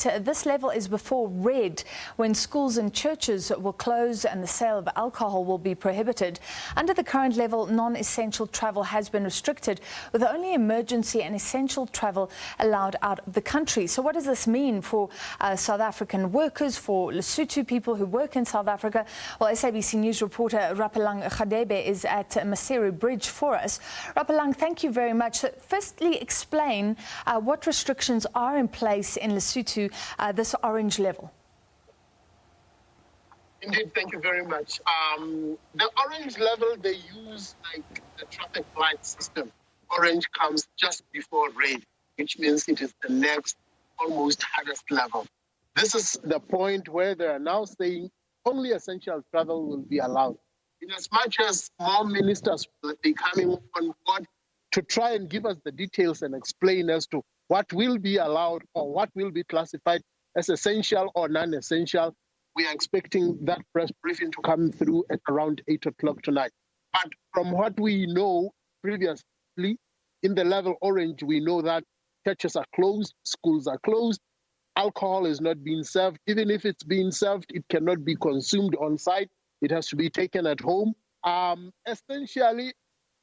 tonight. This level is before red, when schools and churches will close and the sale of alcohol will be prohibited. Under the current level, non-essential travel has been restricted, with only emergency and essential travel allowed out of the country. So what does this mean for South African workers, for Lesotho people who work in South Africa? Well, SABC News reporter Rapelang Radebe is at Maseru Bridge for us. Rapelang, thank you very much. So firstly, explain what restrictions are in place in Lesotho, this orange level. Indeed, thank you very much. The orange level, they use like the traffic light system. Orange comes just before red, which means it is the next almost hardest level. This is the point where they are now saying only essential travel will be allowed. In as much as more ministers will be coming on board to try and give us the details and explain as to what will be allowed or what will be classified as essential or non-essential. We are expecting that press briefing to come through at around 8 o'clock tonight. But from what we know previously, in the level orange, we know that churches are closed, schools are closed, alcohol is not being served. Even if it's being served, it cannot be consumed on site. It has to be taken at home. Essentially,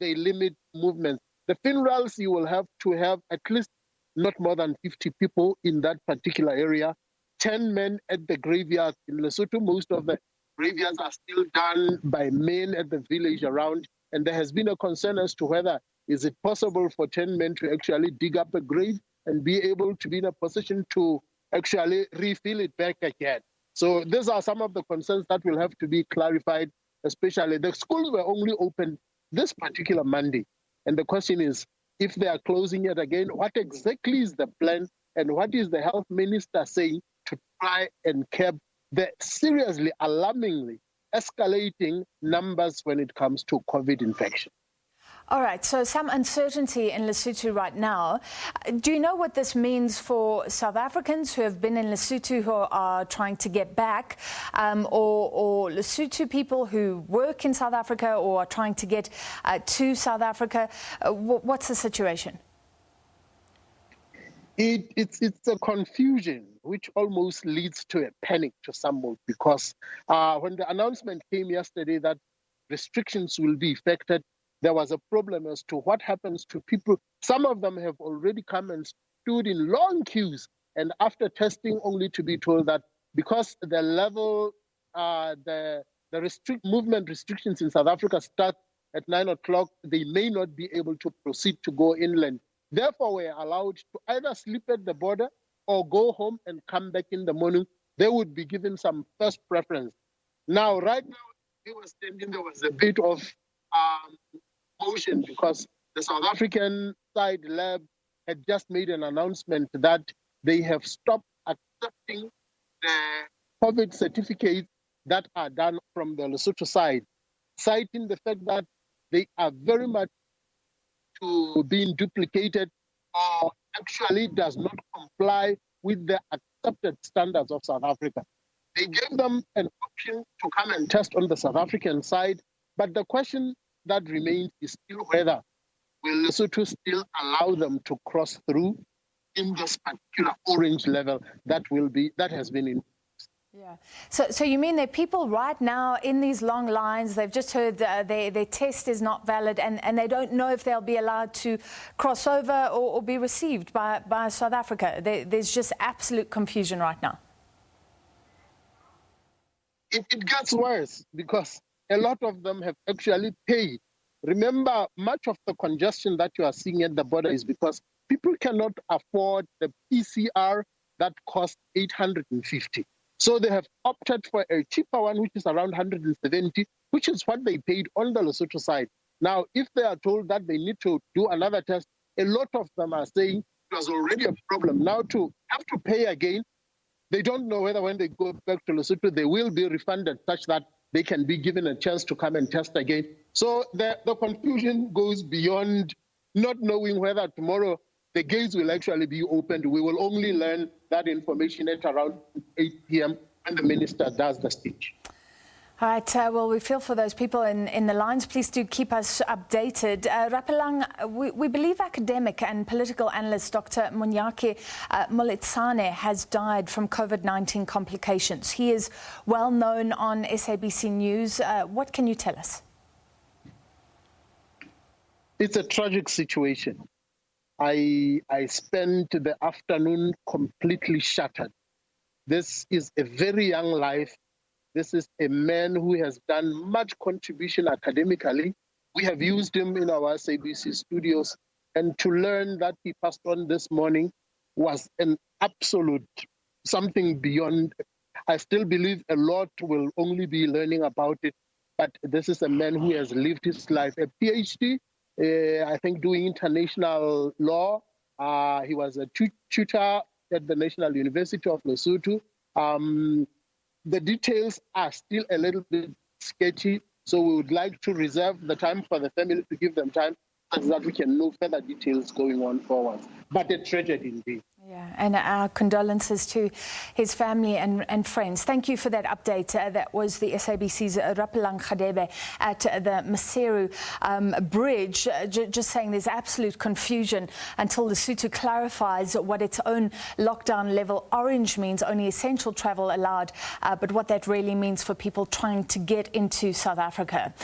they limit movement. The funerals, you will have to have at least not more than 50 people in that particular area. 10 men at the graveyard. In Lesotho, most of the graveyards are still done by men at the village around. And there has been a concern as to whether is it possible for 10 men to actually dig up a grave and be able to be in a position to actually refill it back again. So these are some of the concerns that will have to be clarified, especially the schools were only open this particular Monday. And the question is, if they are closing it again, what exactly is the plan and what is the health minister saying to try and curb the seriously, alarmingly escalating numbers when it comes to COVID infection? All right, so some uncertainty in Lesotho right now. Do you know what this means for South Africans who have been in Lesotho who are trying to get back, or Lesotho people who work in South Africa or are trying to get to South Africa? What's the situation? It's a confusion which almost leads to a panic to some, because when the announcement came yesterday that restrictions will be effected, there was a problem as to what happens to people. Some of them have already come and stood in long queues, and after testing only to be told that because the level, the movement restrictions in South Africa start at 9 o'clock, they may not be able to proceed to go inland. Therefore, we're allowed to either sleep at the border or go home and come back in the morning. They would be given some first preference. Now, right now, we were standing, there was a bit of motion because the South African side lab had just made an announcement that they have stopped accepting the COVID certificates that are done from the Lesotho side, citing the fact that they are very much to being duplicated or actually does not comply with the accepted standards of South Africa. They gave them an option to come and test on the South African side, but the question that remains is still whether will Lesotho still allow them to cross through in this particular orange level that has been in. Yeah. So you mean there are people right now in these long lines, they've just heard their test is not valid and they don't know if they'll be allowed to cross over or be received by South Africa. There's just absolute confusion right now. It gets worse because a lot of them have actually paid. Remember, much of the congestion that you are seeing at the border is because people cannot afford the PCR that costs 850. So they have opted for a cheaper one, which is around 170, which is what they paid on the Lesotho side. Now, if they are told that they need to do another test, a lot of them are saying it was already a problem. Now to have to pay again, they don't know whether when they go back to Lesotho, they will be refunded such that they can be given a chance to come and test again. So the confusion goes beyond not knowing whether tomorrow the gates will actually be opened. We will only learn that information at around 8 p.m. when the minister does the speech. All right, well, we feel for those people in the lines. Please do keep us updated. Rapelang, we believe academic and political analyst Dr. Monyake Moletsane has died from COVID-19 complications. He is well known on SABC News. What can you tell us? It's a tragic situation. I spent the afternoon completely shattered. This is a very young life. This is a man who has done much contribution academically. We have used him in our SABC studios, and to learn that he passed on this morning was an absolute something beyond. I still believe a lot will only be learning about it, but this is a man who has lived his life. A PhD, I think doing international law. He was a tutor at the National University of Lesotho. The details are still a little bit sketchy, so we would like to reserve the time for the family to give them time so that we can know further details going on forward. But a tragedy indeed. Yeah, and our condolences to his family and friends. Thank you for that update. That was the SABC's Rapelang Radebe at the Maseru Bridge, just saying there's absolute confusion until Lesotho clarifies what its own lockdown level orange means, only essential travel allowed, but what that really means for people trying to get into South Africa.